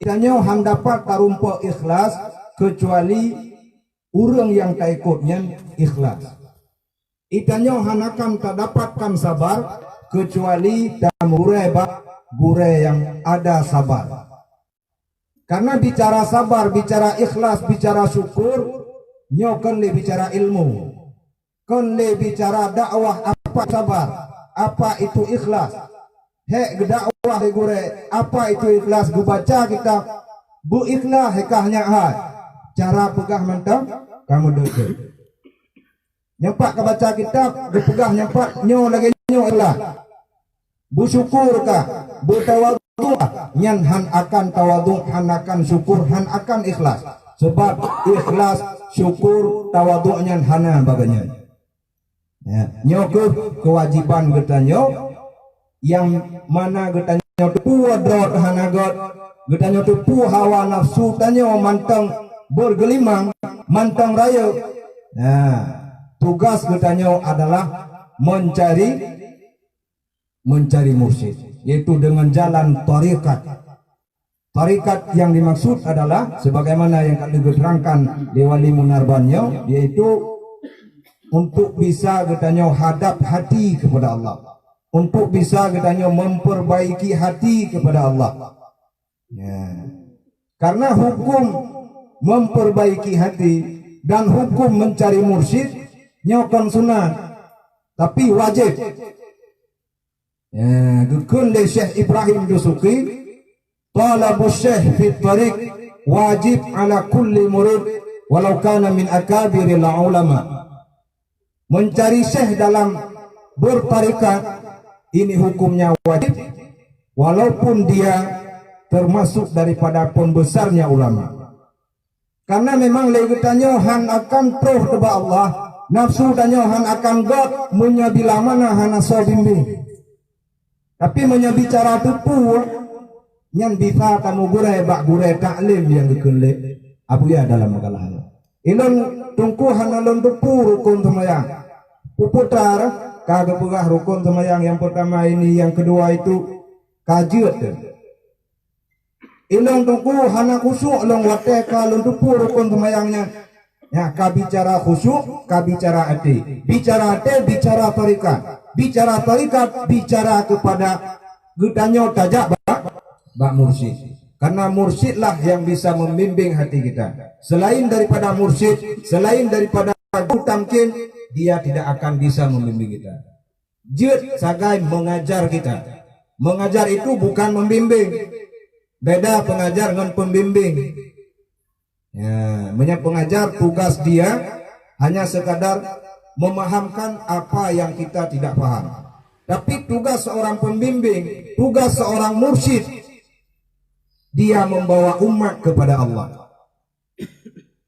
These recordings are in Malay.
Itanyo han dapat tarumpa ikhlas kecuali orang yang tak ikutnya ikhlas. Itanyo han akan tak dapatkan sabar kecuali dalam gure yang ada sabar. Karena bicara sabar, bicara ikhlas, bicara syukur, nyo kan le bicara ilmu, kan le bicara dakwah. Apa sabar, apa itu ikhlas? Hek dakwah de gure, apa itu ikhlas? Gu baca kitab bu ikhlas hekahnya hai. Cara pegah mantap kamu duduk. Nyempak ke baca kitab, gu pegah nyempak nyo lagi nyo ikhlas. Bu syukur kah, bu tawadhu, nyan han akan tawadhu, han akan syukur, han akan ikhlas. Sebab ikhlas, syukur, tawadhu nyan hana baganya. Ya, nyo kewajiban getanyo yang mana getanyo tu wadrot hanagot, getanyo tu hawa nafsu tanyo mantang bergelimang, mantang raya. Nah, tugas getanyo adalah mencari mursyid, yaitu dengan jalan tarikat. Tarikat yang dimaksud adalah sebagaimana yang kami diterangkan di wali munarbannya, yaitu untuk bisa getanyo hadap hati kepada Allah, untuk bisa getanyo memperbaiki hati kepada Allah. Ya. Karena hukum memperbaiki hati dan hukum mencari mursyid nyokan sunat, tapi wajib. Ya, dukun le Syekh Ibrahim Dusuki, talabus syekh fi tariq wajib ala kulli murid walau kana min akabiril ulama. Mencari syekh dalam bertarikat ini hukumnya wajib walaupun dia termasuk daripada pembesarnya ulama. Karena memang legetanyo han akan proh kepada Allah, nafsu danyo han akan god menyabila mana hana so bimbing. Tapi menyabicara tupu yang bisa kamu gure bak gure taklim yang dikunle abu ya dalam makalah. Ilon tungku hanalon tupu rukun semayang. Puputar kagak pegah rukun semayang yang pertama ini, yang kedua itu kajiat. Ilon tungku hana khusyuk long wate kalon tupu rukun semayangnya. Ya, kabicara khusyuk, kabicara hati. Bicara hati, bicara tarikat. Bicara tarikat, bicara kepada getanyo tajak bak mursyid. Karena mursyidlah yang bisa membimbing hati kita. Selain daripada mursyid, selain daripada guru tamkin, dia tidak akan bisa membimbing kita. Jid sagai mengajar kita. Mengajar itu bukan membimbing. Beda pengajar dengan pembimbing. Ya, banyak pengajar tugas dia hanya sekadar memahamkan apa yang kita tidak paham. Tapi tugas seorang pembimbing, tugas seorang mursyid, dia membawa umat kepada Allah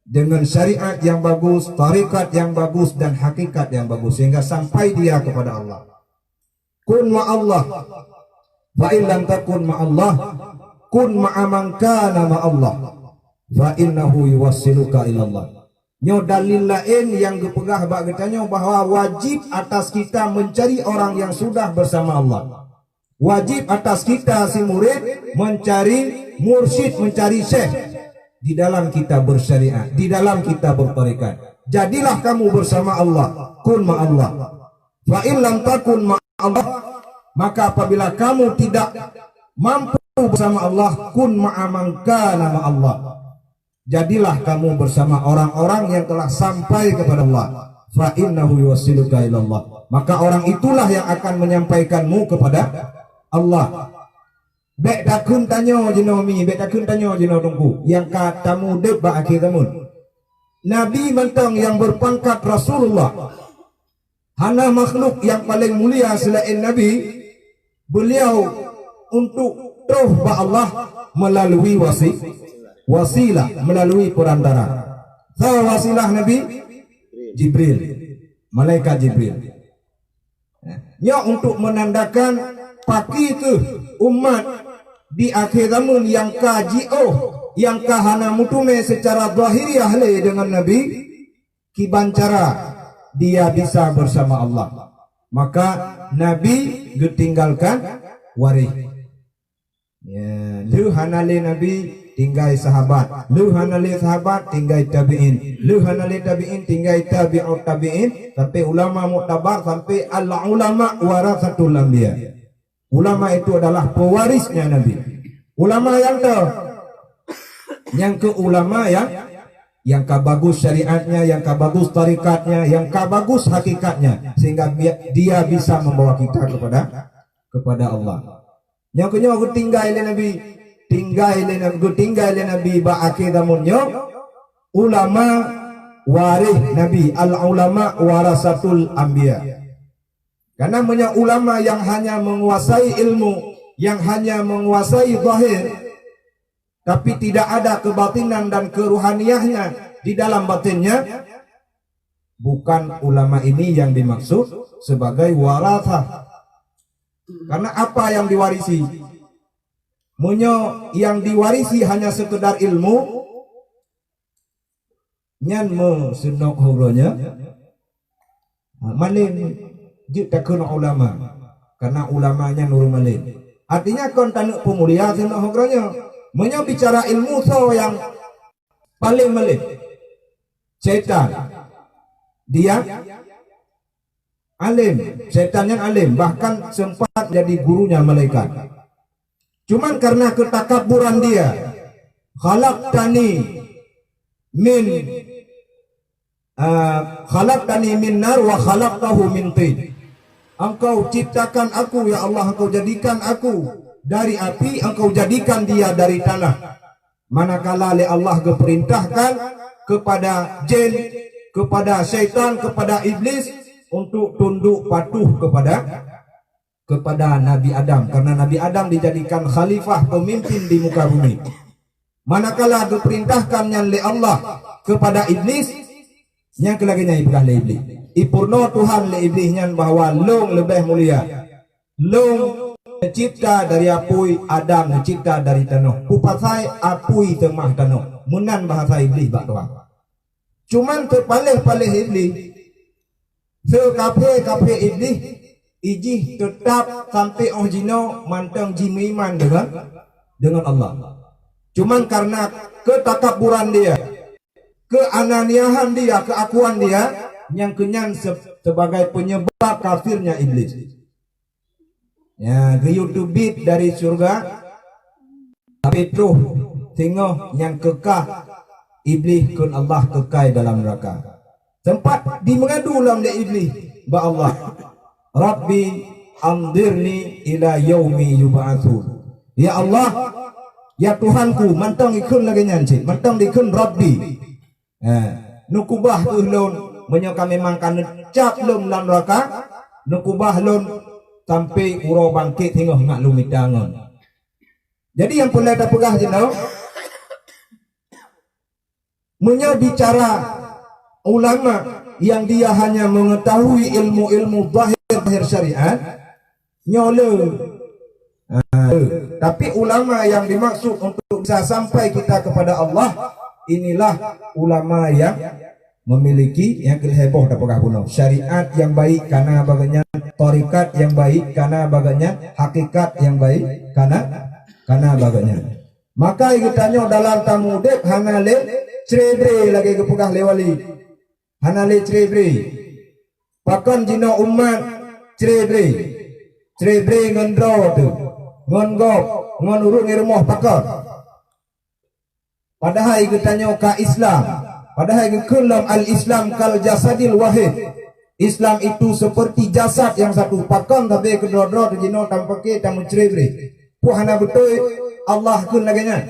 dengan syariat yang bagus, tarikat yang bagus, dan hakikat yang bagus, sehingga sampai dia kepada Allah. Kun ma'allah fa in lam takun ma'allah kun ma'aman kana ma'allah fa innahu yuwassiluka ilallah. Nyo dalil lain yang gepegah bak getanyo bahwa wajib atas kita mencari orang yang sudah bersama Allah. Wajib atas kita si murid mencari mursyid, mencari syekh di dalam kita bersyariat, di dalam kita bertarikat. Jadilah kamu bersama Allah, kun ma Allah. Fa in lam takun ma Allah, maka apabila kamu tidak mampu bersama Allah, kun ma'aman kana ma Allah. Jadilah kamu bersama orang-orang yang telah sampai kepada Allah. Fa innahu yuwassiluka ilallah. Maka orang itulah yang akan menyampaikanmu kepada Allah. Bek takun tanyo jinomi, bek takun tanyo jino tungku. Yang katamu dek ba akhir tamun. Nabi mentang yang berpangkat Rasulullah. Hana makhluk yang paling mulia selain Nabi. Beliau untuk roh ba Allah melalui wasilah, melalui perantara. Tahu wasilah Nabi? Jibril, malaikat Jibril. Ya, untuk menandakan paki itu umat di akhir zaman yang kaji yang kahana mutume secara zahiriah le dengan Nabi kibancara dia bisa bersama Allah. Maka Nabi ditinggalkan waris. Ya, lu hanale Nabi tinggal sahabat, lu hanale sahabat tinggal tabi'in, lu hanale tabi'in tinggal tabi'ut tabi'in, sampai ulama muktabar, sampai al ulama warasatul anbiya. Ulama itu adalah pewarisnya Nabi. Ulama yang ke ulama yang kabagus syariatnya, yang kabagus tarikatnya, yang kabagus hakikatnya, sehingga dia bisa membawa kita kepada Allah. Yang kedua aku tinggal Nabi, tinggal Nabi ba akidamunyo ulama warih Nabi, al ulama warasatul anbiya. Karena banyak ulama yang hanya menguasai ilmu, yang hanya menguasai zahir, tapi tidak ada kebatinan dan keruhaniyahnya di dalam batinnya. Bukan ulama ini yang dimaksud sebagai warathah. Karena apa yang diwarisi? Munyo yang diwarisi hanya sekedar ilmu, nyan me senok huronya, malin jika kena ulama, karena ulamanya nurul malin. Artinya kon tanuk pemulia senok huronya. Munyo bicara ilmu so yang paling malin, setan. Dia alim, setannya alim, bahkan sempat jadi gurunya malaikat. Cuman karena ketakaburan dia, khalaqtani min nar wa khalaqtahu min tin. Engkau ciptakan aku ya Allah, engkau jadikan aku dari api, engkau jadikan dia dari tanah. Manakala Allah keperintahkan kepada jin, kepada syaitan, kepada iblis untuk tunduk patuh kepada Nabi Adam, karena Nabi Adam dijadikan khalifah, pemimpin di muka bumi. Manakala diperintahkannya oleh Allah kepada iblis, yang kelaginya iblis le iblis. Ipurno Tuhan le iblisnya bahwa long lebih mulia. Long mencipta dari apui, Adam mencipta dari tanah. Pupasai apui temah tanah. Munan bahasa iblis bak Tuhan. Cuman terpalih-palih iblis, sekape iblis ijih tetap sampai original mantang jimiman dengan Allah. Cuman karena ketakaburan dia, keananiahan dia, keakuan dia, yang kenyan sebagai penyebab kafirnya iblis. Ya, YouTube beat dari surga, tapi tuh tengok yang kekah iblis kun Allah kekal dalam neraka. Tempat di mengadu dalam iblis ba Allah. Rabbi andirni ila yaumi yub'atsun. Ya Allah, ya Tuhanku, mantang ikun lagi nyanci, mantang dikun Rabbi. Nukubah ulun menyoka memang kan cap lum dalam neraka, nukubah lun sampai uro bangkit hingga ngak lumitangon. Jadi yang boleh tak pegah jenau, menyo bicara ulama yang dia hanya mengetahui ilmu-ilmu zahir syariat nyole. Tapi ulama yang dimaksud untuk bisa sampai kita kepada Allah, inilah ulama yang memiliki yang heboh dapatlah puno syariat yang baik karena baganya, tarikat yang baik karena baganya, hakikat yang baik karena baganya. Maka kitanya dalam tamu dek hanale cerebre lagi kepegah lewali, hanale cerebre pakan jina umat cerebre ngendro tu ngongop ngonurut ngermoh pakar. Padahal kitanya ka Islam, padahal kelam al-Islam kal jasadil wahid. Islam itu seperti jasad yang satu, pakan tapi kedua-dua jino tampake tamu cerebre. Puhana betul Allah kun laginya.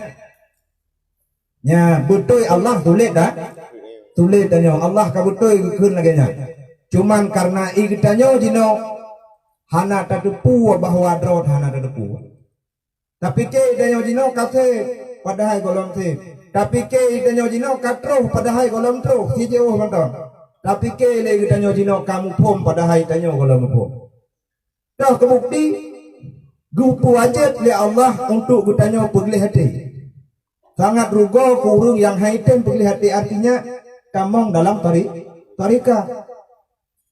Ya betul Allah tulis dah. Tulis tanya Allah ka betul kun laginya. Cuman karena ikutanya jino hana tadepu bahwa drot hana tadepu. Tapi ke tanya jino kase padahal golong se. Tapi ke tanya jino katro padahal golong tro si jauh mantap. Tapi ke le tanya jino kamu pom padahal tanya golong pom. Dah kebukti gupu wajib le Allah untuk bertanya pegli hati. Sangat rugo kurung yang haitem pegli hati, artinya kamong dalam tarika.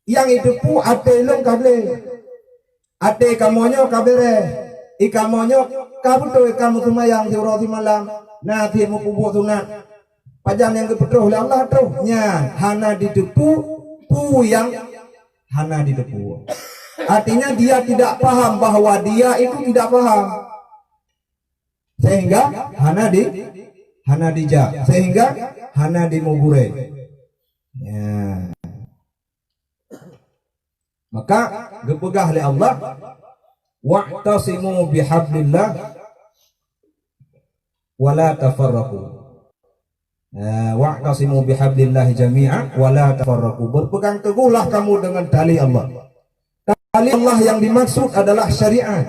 Yang itu pu ate long kable. Ate kamonyo kabere. Ikamonyo kabuto kamu tumayang di roti malam. nanti mau pupuk sunat pajan yang kepetroh oleh Allah trohnya hana ditepu pu yang hana ditepu. Artinya dia tidak paham bahwa dia itu tidak paham, sehingga hana dija, sehingga hana dimugure. Ya. Maka gepegah oleh Allah, wa'tasimu bihablillah wala tafarraqu. Wa'tasimu bihablillah jami'a wala tafarraqu. Berpegang teguhlah kamu dengan tali Allah. Tali Allah yang dimaksud adalah syariat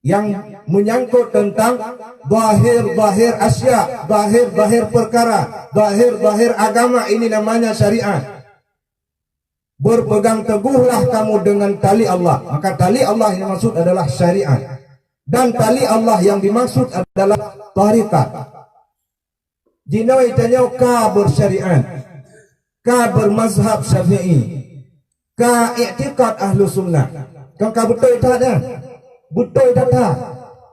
yang menyangkut tentang zahir-zahir asya, zahir-zahir perkara, zahir-zahir agama, ini namanya syariat. Berpegang teguhlah kamu dengan tali Allah. Maka tali Allah yang dimaksud adalah syariat, dan tali Allah yang dimaksud adalah tarikat. Jino itanya ka bersyariat, ka bermazhab syafi'i, ka i'tiqad ahlu sunnah. Kau ka betul tak ada? Betul tak ada?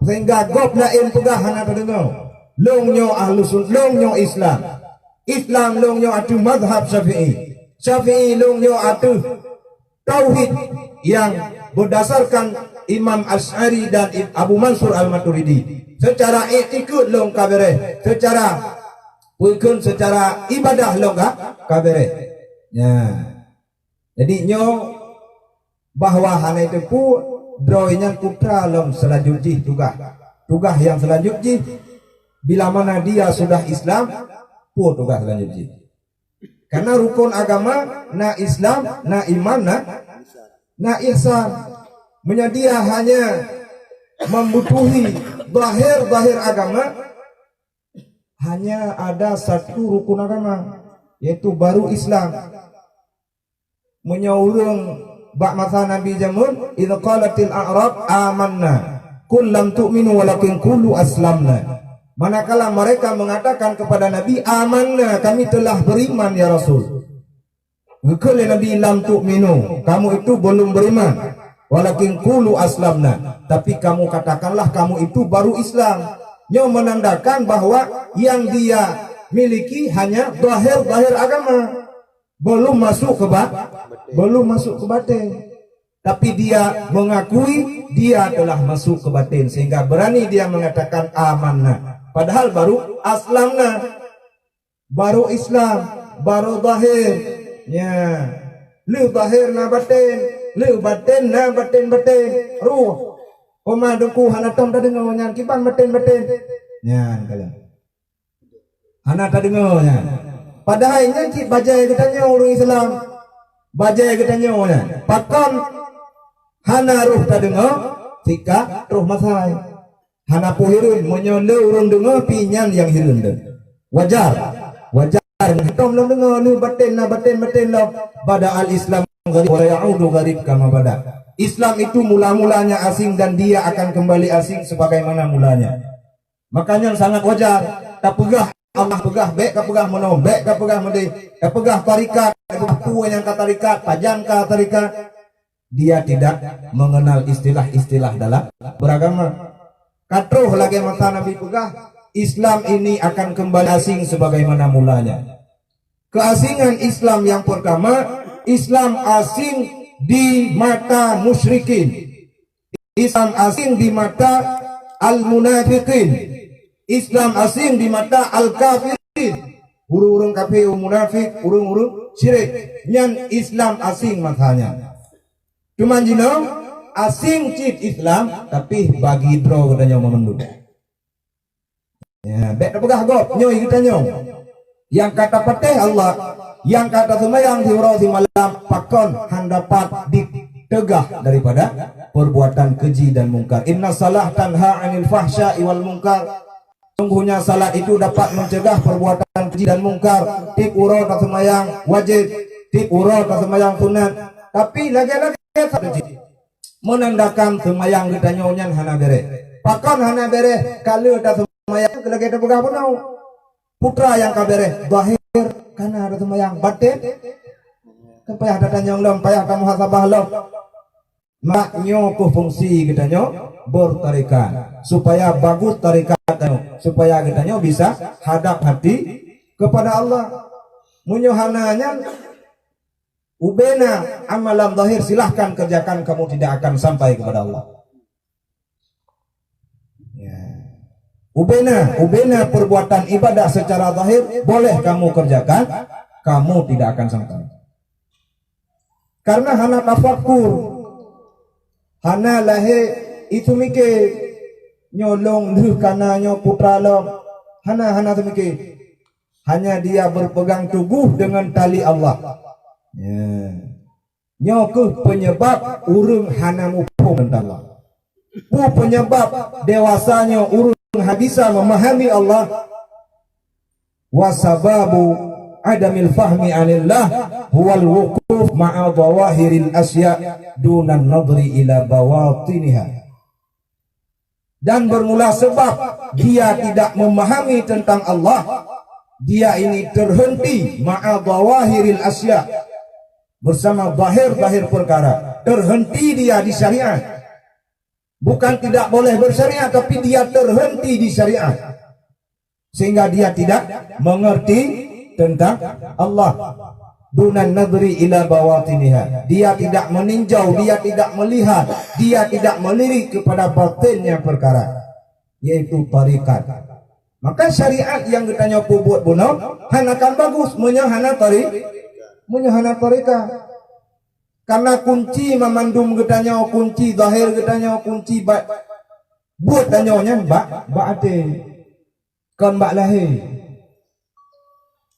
Sehingga gop lain pegah hana terdengar. Longnyo ahlu sunnah, longnyo Islam. Islam longnyo atu mazhab syafi'i. Syafi'i longnyo atu tauhid yang berdasarkan Imam Asy'ari dan Abu Mansur Al-Maturidi. Secara i'tiqad long kabere, secara pun secara ibadah long kabere. Ya. Jadi nyo bahwa hana itu pu droinya putra long selanjutnya tugah yang selanjutnya bila mana dia sudah Islam pu tugah selanjutnya. Karena rukun agama na Islam, na iman, na ihsan. Menyedia hanya membutuhi zahir agama, hanya ada satu rukun agama, yaitu baru Islam. Menyaurung bak masa Nabi jamun, idza qalatil a'rab amanna qul lam tu'minu walakin qulu aslamna. Manakala mereka mengatakan kepada Nabi, amanna, kami telah beriman ya Rasul. Ngekele Nabi, lam tu'minu, kamu itu belum beriman, walakin qulu aslamna, tapi kamu katakanlah kamu itu baru Islam. Nyo menandakan bahwa yang dia miliki hanya zahir agama, belum masuk ke batin. Tapi dia mengakui dia telah masuk ke batin, sehingga berani dia mengatakan amanna. Padahal baru aslamna, baru Islam, baru zahir. Ya, lu zahir na batin, lu batin na batin ruh. Oma duku hanatom tadi ngonya kiban batin. Ya, kalian. Hana tadi ngonya. Padahal ini bajai katanya orang Islam, bajai katanya pakon hana ruh tadi ngo, tika ruh masai. Hana puhirun menyoleh urun dengar pinyan yang hirun den. Wajar. Tom long dengar lu batin lo pada al Islam gharib wa ya'udu gharib kama bada. Islam itu mula-mulanya asing dan dia akan kembali asing sebagaimana mulanya. Makanya sangat wajar tak pegah Allah pegah bek ka pegah menom bek ka pegah mende ka pegah tarikat puan yang ka tarikat pajan ka tarikat. Dia tidak mengenal istilah-istilah dalam beragama. Katruh lagi mata Nabi pegah, Islam ini akan kembali asing sebagaimana mulanya. Keasingan Islam yang pertama, Islam asing di mata musyrikin, Islam asing di mata al-munafiqin, Islam asing di mata al-kafirin. Urung-urung kafir, munafik, urung-urung syirik. Nyan Islam asing matanya. Cuman jinong asing cip Islam, tapi bagi draw katanya memenduk. Ya, bek pegah gop nyoy katanya. Yang kata pateh Allah, yang kata semayang di urau di malam pakon handapat ditegah daripada perbuatan keji dan mungkar. Inna salah tanha 'anil fahsya'i wal munkar. Sungguhnya salat itu dapat mencegah perbuatan keji dan mungkar. Tip urau tak semayang wajib, tip urau tak semayang sunat. Tapi lagi-lagi menandakan semayang kita nyonya hana bere. Pakon hana bere kalau tak semayang lagi ada pegah punau. Putra yang kabere zahir karena ada semayang batin. Payah datang yang lom, payah kamu hasabah lom. maknyo ku fungsi katanya bertarikat supaya bagus tarikat supaya katanya bisa hadap hati kepada Allah. Munyohananya ubena amalan zahir silahkan kerjakan, kamu tidak akan sampai kepada Allah. Ya. Ubena perbuatan ibadah secara zahir boleh kamu kerjakan, kamu tidak akan sampai. Karena hana tafakkur, hana lahe itu mikir nyolong duh kana nyo putra long, hana tu mikir. Hanya dia berpegang teguh dengan tali Allah. Ya. Nyo ke penyebab urung hana mupung tentang Allah. Pu penyebab dewasanya urung bisa memahami Allah. Wasababu adamil fahmi anillah huwal wuquf ma'a dhawahiril asya dunan nadri ila bawatiniha. Dan bermula sebab dia tidak memahami tentang Allah, dia ini terhenti ma'a dhawahiril asya, bersama zahir-zahir perkara. Terhenti dia di syariat. Bukan tidak boleh bersyariat, tapi dia terhenti di syariat. Sehingga dia tidak mengerti tentang Allah. Dunan nadri ila bawatiniha. Dia tidak meninjau, dia tidak melihat, dia tidak melirik kepada batinnya perkara, yaitu tarikat. Maka syariat yang kita nyopo buat bunuh hanakan bagus menyahana tarikat. Karena kunci memandum kita nyawa kunci zahir kita nyawa kunci buat tanyonya mbak ate kan mbak lahir.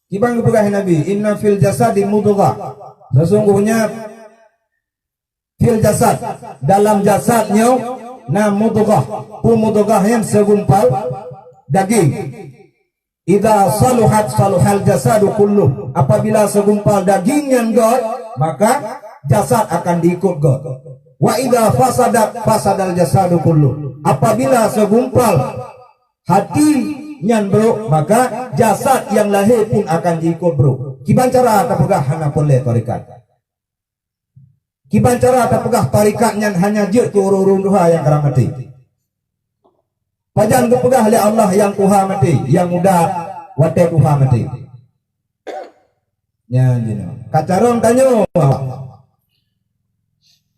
Kibang berkah Nabi, inna fil jasadi mudghah. Sesungguhnya fil jasad, dalam jasadnya mudghah. Mudghah yang segumpal daging. Idza saluhat saluhal jasadu kullu. Apabila segumpal daging yang god, maka jasad akan diikut god. Wa idza fasadat fasadal jasadu kullu. Apabila segumpal hati nyan bro, maka jasad yang lahir pun akan diikut bro. Kiban cara tapegah hana boleh tarikat. Kiban cara tapegah tarikat nyan hanya je tu urung duha yang karam mati. Pajan gepegah oleh Allah yang tuha mati, yang muda wate tuha mati. Nyan jino. Kacarong tanyo.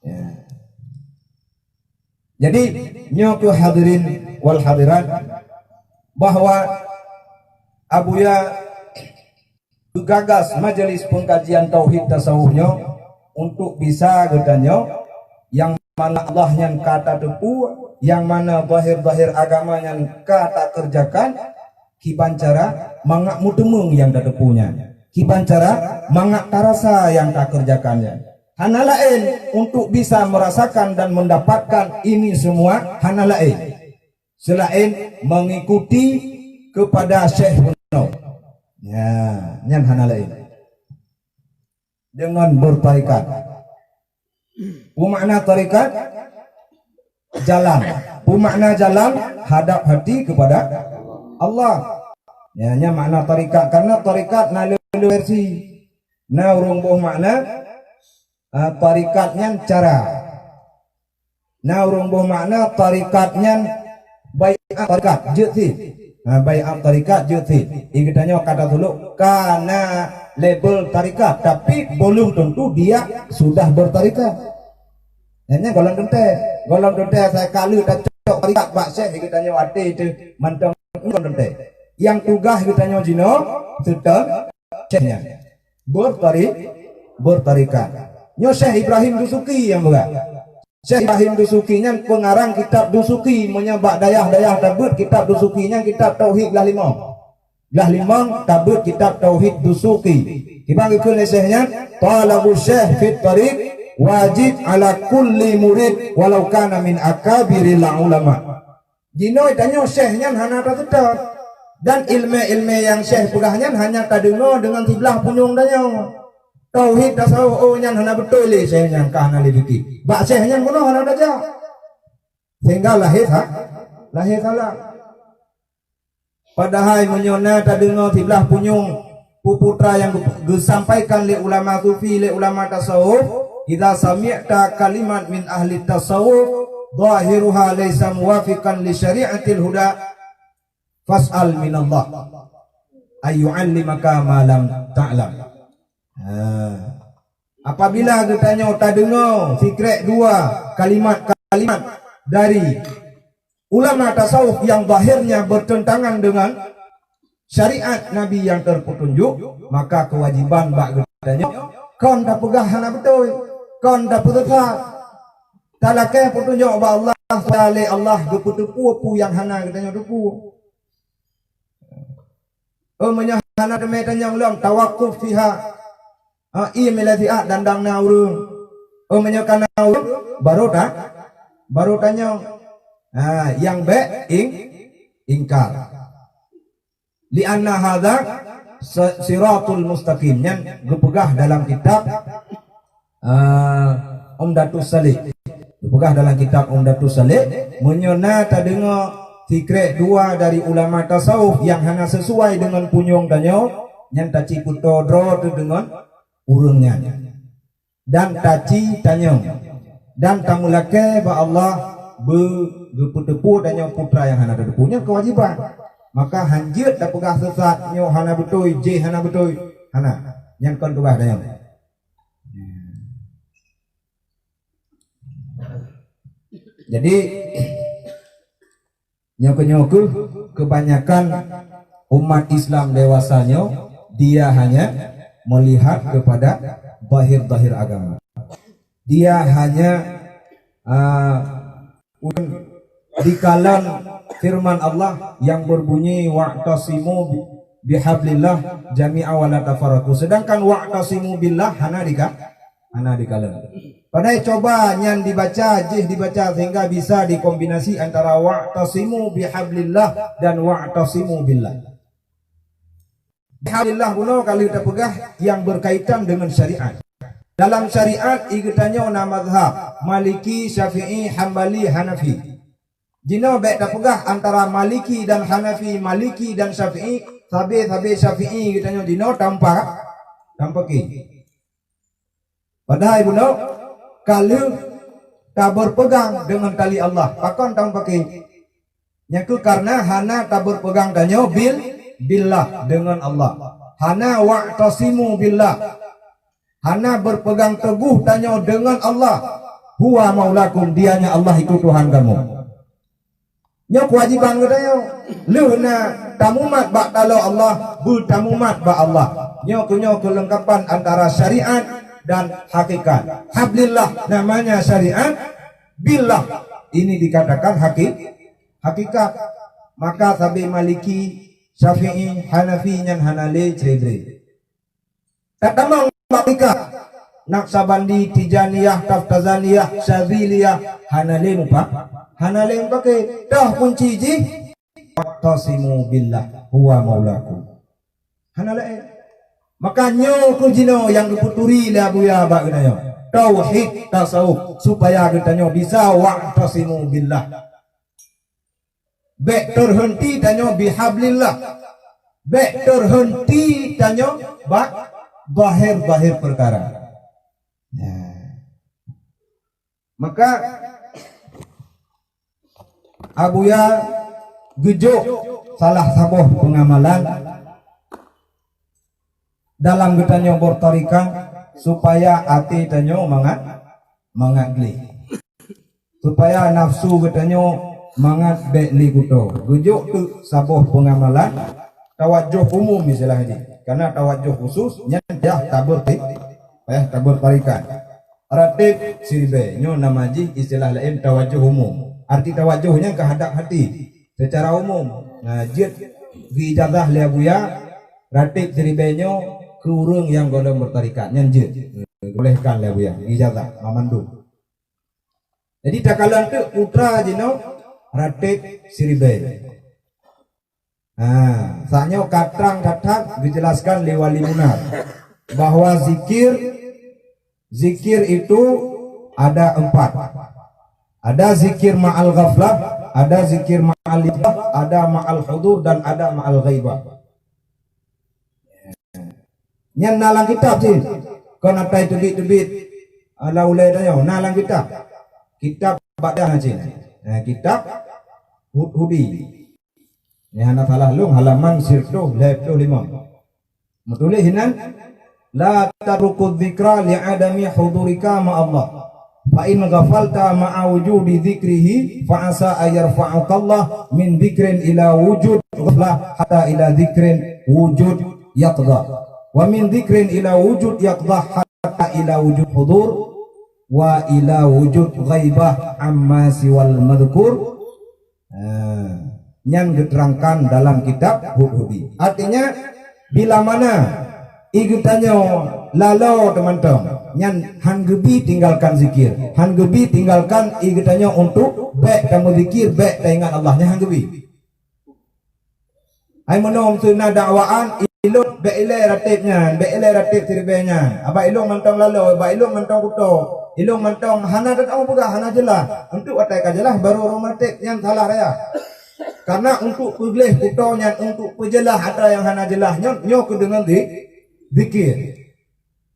Ya. Jadi nyoku hadirin wal hadirat, bahwa Abuya gagas majelis pengkajian tauhid tasawufnya untuk bisa gedanyo yang mana Allah yang kata tepu, yang mana zahir-zahir agama yang kata kerjakan, kiban cara mangak mutemung yang tak tepunya, kiban cara mangak tarasa yang tak kerjakannya. Hana lain untuk bisa merasakan dan mendapatkan ini semua, hana lain selain mengikuti kepada Syekh Buno. Ya, nyan hana lain. Dengan bertarikat. Makna tarikat jalan. Makna jalan hadap hati kepada Allah. Ya, nya makna tarikat, karena tarikat na versi. Na urung boh makna tarikatnya cara. Na urung boh makna tarikatnya bai'at tarikat juti. Bai'at tarikat juti. Ikatnya kata dulu karena label tarikat, tapi belum tentu dia sudah bertarikat. Hanya golong dente saya kalu tak cocok tarikat Pak Syekh ikatnya wate itu mantong golong dente. Yang tugas ikatnya jino sedang Syekhnya bertarikat. Nyo Syekh Ibrahim Dusuki yang buka. Syekh Ibrahim Dusukinya pengarang kitab Dusuki, menyebab dayah-dayah tabut kitab Dusukinya kitab Tauhid lah limang tabut kitab Tauhid Dusuki. Dibagi ke Syekhnya talabu Syekh fit tariq wajib ala kulli murid walau kana min akabiril ulama. Jino tanya Syekhnya hana tetap, dan ilmu-ilmu yang Syekh pegahnya hanya tadengo dengan sebelah punyung danyo. Tauhid tasawuf yang hana betul le Syekh yang kana lebiki. Bak Syekh yang kuno hana daja. Sehingga lahir salah. Padahal menyona tadengo sebelah punyung puputra yang disampaikan oleh ulama sufi, oleh ulama tasawuf, idza sami'ta kalimat min ahli tasawuf zahiruha laysa muwafiqan li syari'atil huda fas'al minallah ayyu'allimaka ma lam ta'lam. Apabila ditanya tak dengar fikret dua kalimat-kalimat dari ulama tasawuf yang zahirnya bertentangan dengan syariat Nabi yang terpetunjuk, maka kewajiban bak ditanya kau dah pegah hana betul, kau dah putusah tak lakai petunjuk ba Allah salih Allah geputupu yang hana ditanya dupu. Menyahana demi tanya ulang tawakuf fiha ia melatiat dandang na urung menyokan na urung baru tanya yang ingkar li anna hadza siratul mustaqim yang gepegah dalam kitab Umdatus Salik, gepegah dalam kitab Umdatus Salik menyona tak dengar fikret dua dari ulama tasawuf yang hanya sesuai dengan punyong tanya yang taci puto dro tu dengan urungnya dan taci tanya dan tamulake ba Allah beputepu tanya putra yang hana punya kewajiban, maka hanjut dah pegah sesat nyo hana betul je hana betul hana yang kon tubah tanya. Jadi nyoku kebanyakan umat Islam dewasanya dia hanya melihat kepada zahir-zahir agama. Dia hanya dikalan firman Allah yang berbunyi wa'tasimu bihablillah jami'a wa la tafarraqu, sedangkan wa'tasimu billah hana dikalan. Padahal coba yang dibaca sehingga bisa dikombinasi antara wa'tasimu bihablillah dan wa'tasimu billah. Bihablillah kuno kalau kita pegah yang berkaitan dengan syariat. Dalam syariat ikutanya nama mazhab Maliki, Syafi'i, Hambali, Hanafi. Jino baik tak pegah antara Maliki dan Hanafi, Maliki dan Syafi'i, sabe Syafi'i ikutanya jino tanpa ki. Padahal ibu no kalau tak berpegang dengan tali Allah, pakon tanpa ki. Nyaku karena hana tak berpegang danyo billah dengan Allah. Hana wa'tasimu billah. Hana berpegang teguh tanya dengan Allah. Huwa maulakum, dianya Allah itu Tuhan kamu. Nyo kewajiban katanya. Luna tamumat bak talo Allah, bertamumat bak Allah. Nyo kelengkapan antara syariat dan hakikat. Hablillah namanya syariat, billah ini dikatakan hakikat. Maka sabi Maliki, Syafi'i, Hanafi nyan hanale cebre. Tak tamang hakikat. Naqsabandi, Tijaniyah, Taftazaniyah, Syadziliyah, hanale mupa. Hanale pakai dah kunci ji. Wa'tasimu billah huwa maulakum. Hanale. Makanya kujino yang diputuri lah buya bak katanya. Tauhid tasawuf supaya katanya bisa wa'tasimu billah. Bek terhenti tanya bihablillah. Bek terhenti tanya bak bahir perkara. Maka abuya gejuk salah sabuh pengamalan dalam getanya bertarikan supaya hati tanyo mangagli, supaya nafsu getanya mangat bekli kuto. Gejuk tu sabuh pengamalan tawajuh umum misalnya ini, karena tawajuh khusus nyandah tabur tarikan. Ratib sirbe nyo namaji istilah lain tawajuh umum. Arti tawajuhnya kehadap hati secara umum. Nah, jid ijazah le buya ratib sirbe nyo ke urang yang golong bertarikat nyanjid. Bolehkan le buya ijazah mamandu. Jadi takalan tu putra jino ratib sirbe. Saatnya katang dijelaskan li wali munar bahwa zikir itu ada 4. Ada zikir ma'al ghaflah, ada zikir ma'al ibah, ada ma'al hudur dan ada ma'al ghaibah. Yang dalam kitab sih, kau natai tebit Laulai dayo nalang kitab badan aja. Kitab Hudi. Ni hana salah lung halaman sirto 25. Metulis hinan la taruku dzikra li adami hudurika ma Allah. Fa in ghafalta ma'a wujudi dzikrihi fa asa ayarfa'uka Allah min dzikrin ila wujud ghaflah hatta ila dzikrin wujud yaqdha wa min dzikrin ila wujud yaqdha hatta ila wujud hudur wa ila wujud ghaibah amma siwal madhkur. Yang diterangkan dalam kitab Hudi. Artinya bila mana igutanyo lalau teman-teman nyan hanggebi tinggalkan zikir, hanggebi tinggalkan igutanyo untuk baik kamu zikir, baik ingat Allahnya hanggebi. Ai menom sunna dakwaan ilung baik ilai ratibnya, baik ilai ratib tirbenya. Aba ilung mantong lalau, aba ilung mantong kuto, ilung mantong hana dan au pegah hana jelas. Untuk atai kajelah baru orang ratib yang salah raya. Karena untuk pegelih kutonya, untuk pejelah ada yang hana jelah nyo kedengan zikir.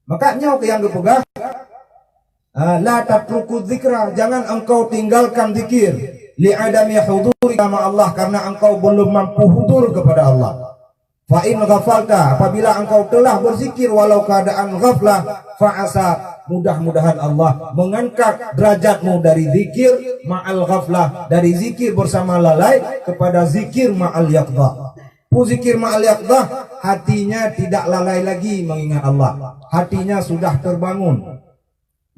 Maka nyo ke yang kepegah la tatruku dzikra, jangan engkau tinggalkan zikir li adami huduri sama Allah, karena engkau belum mampu hudur kepada Allah. Fa in ghafalta, apabila engkau telah berzikir walau keadaan ghaflah, fa asa, mudah-mudahan Allah mengangkat derajatmu dari zikir ma'al ghaflah, dari zikir bersama lalai kepada zikir ma'al yaqdha. Zikir ma'al yaqdha, hatinya tidak lalai lagi mengingat Allah, hatinya sudah terbangun.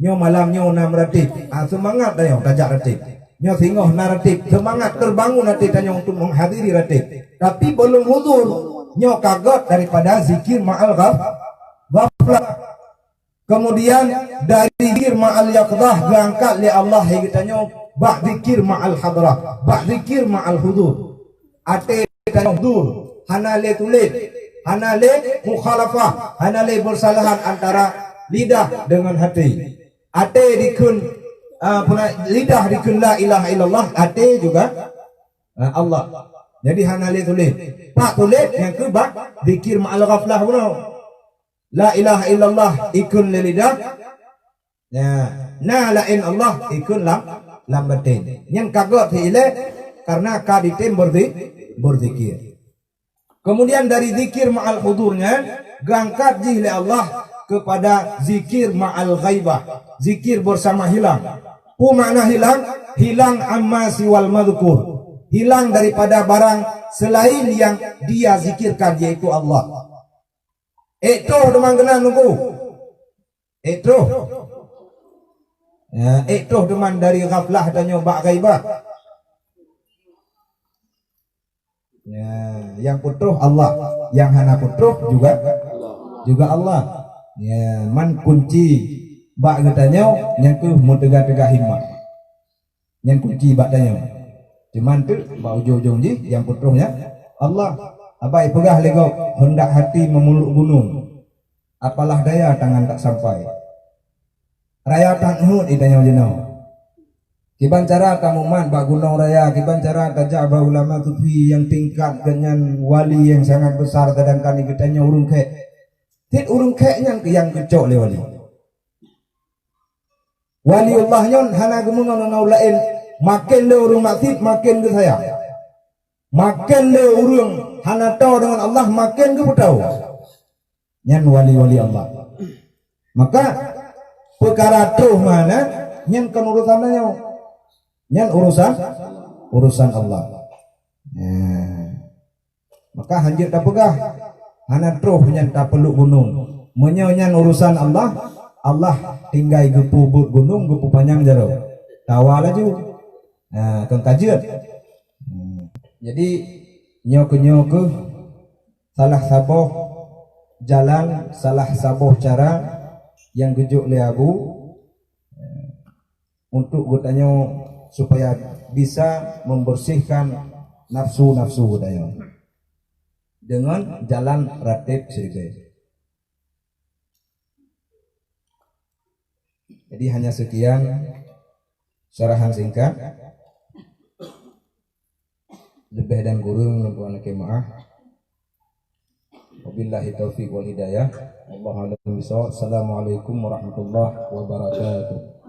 Nyo malam nyo nam ratib, semangat dayo tajak ratib. Nyo singoh na ratib, semangat terbangun hati tanya untuk menghadiri ratib, tapi belum hudur. Nyo kagot daripada zikir ma'al ghaflah. Kemudian dari zikir ma'al yaqdah diangkat li Allah hingga bak zikir ma'al hadrah, bak zikir ma'al hudur. Ate tanya hudur, hanale tulis, hanale mukhalafah, hanale bersalahan antara lidah dengan hati. Ate dikun lidah dikun la ilaha illallah, ate juga Allah. Jadi hanale tulis, pak tulis yang ke bak zikir ma'al ghaflah bro. La ilaha illallah ikun lidah, ya, na lain Allah ikun lam batin. Yang kagot ile karena kaditim berzikir. Kemudian dari zikir ma'al hudurnya gangkat jihli Allah kepada zikir ma'al ghaibah, zikir bersama hilang. Makna hilang amma siwal madhkur, hilang daripada barang selain yang dia zikirkan, yaitu Allah. Itu demang kena nunggu. Itu ya, itu demang dari ghaflah dan nyoba ghaibah. Ya, yang putuh Allah, yang hana putuh juga Allah. Ya, man kunci bak katanya yang ke mau tegak-tegak himmat. Yang kunci bak tanya. Cuman tu bak ujung-ujung ji yang putuhnya Allah. Abai pegah lego hendak hati memeluk gunung, apalah daya tangan tak sampai. Raya tanhud itanya jenau. Kiban cara kamu man bak gunung raya, kiban cara tajak ba ulama sufi yang tingkat dengan wali yang sangat besar, kadang-kadang kitanya urung kek. Tit urung kek yang kecok le wali. Waliullah nyon hana gumungan ngaulain, makin le urung maksud makin ke saya. Makin le urung hana tahu dengan Allah, makin ke tahu. Nyan wali-wali Allah. Maka perkara tuh mana nyan kan urusannya, nyan urusan Allah. Maka hanjir tak pegah, hana tuh nyan tak peluk gunung. Menyanyan urusan Allah, Allah tinggai gepu but gunung, gepu panjang jaro. Tawa laju. Kang kajian. Jadi nyoke salah saboh jalan, salah saboh cara yang gejuk leabu untuk gutanya supaya bisa membersihkan nafsu gutanya dengan jalan ratib sirge. Jadi hanya sekian syarahan singkat. Lebih dan kurang mohon maaf. Wabillahi taufiq wal hidayah. Wallahu a'lam bishawab. Assalamualaikum warahmatullahi wabarakatuh.